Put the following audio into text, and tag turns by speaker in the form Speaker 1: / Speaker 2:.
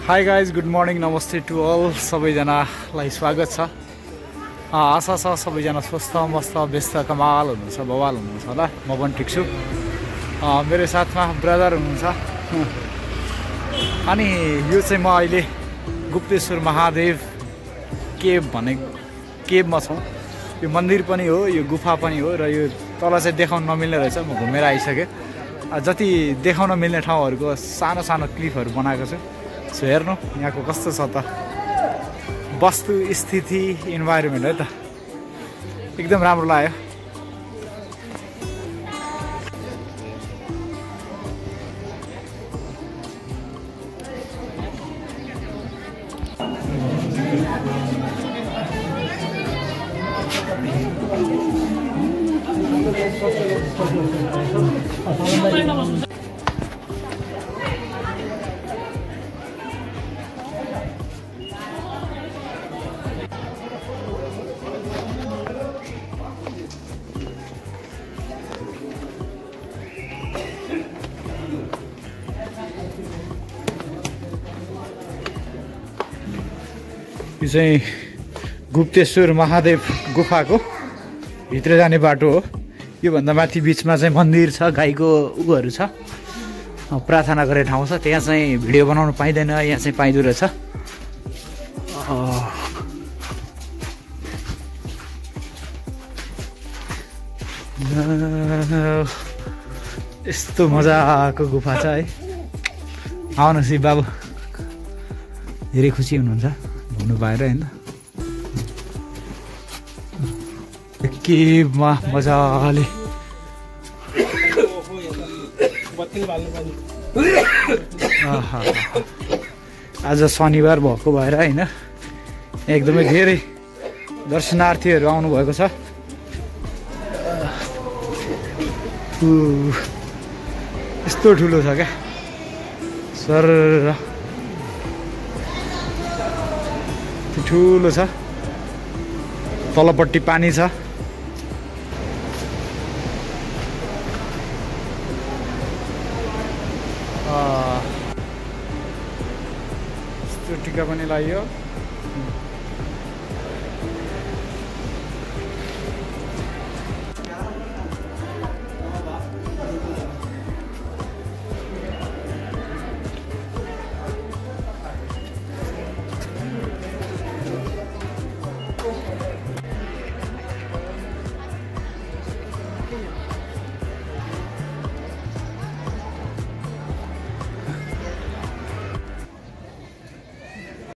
Speaker 1: Hi guys good morning नमस्ते to all सबैजनालाई स्वागत छ। आशा छ सबैजना स्वस्थ मस्त व्यस्त कमाल हुनुहुन्छ बवाल हुनुहुन्छ होला। म पनि ठिक छु। मेरो साथमा ब्रदर हुनुहुन्छ। अनि यो चाहिँ म अहिले गुप्तेश्वर महादेव केभ भन्ने केभमा छौँ। यो मन्दिर पनि हो, यो गुफा पनि हो र यो तल चाहिँ देखाउन नमिल्ने रहेछ। म घुमेर आइसकेँ। जति देखाउन मिल्ने ठाउँहरूको सानो सानो क्लिपहरू बनाएको छु। सो हेर्नु यहाँको कस्तो छ त वस्तु स्थिति इन्भाइरोमेन्ट है त एकदम राम्रो लाग्यो। यो चाहिँ गुप्तेश्वर महादेव गुफाको भित्र जाने बाटो हो। योभन्दा माथि बिचमा चाहिँ मन्दिर छ, गाईको उयोहरू छ, प्रार्थना गर्ने ठाउँ छ। त्यहाँ चाहिँ भिडियो बनाउनु पाइँदैन, यहाँ चाहिँ पाइँदो रहेछ। यस्तो मजाको गुफा छ है। आउनुहोस् है बाबु, धेरै खुसी हुनुहुन्छ घुम्नु पाएर होइन। केभमा मजाले आज शनिबार भएको भएर होइन एकदमै धेरै दर्शनार्थीहरू आउनुभएको छ। यस्तो ठुलो छ क्या सर, ठुलो छ। तलपट्टि पानी छ। यस्तो टिका पनि लगाइयो।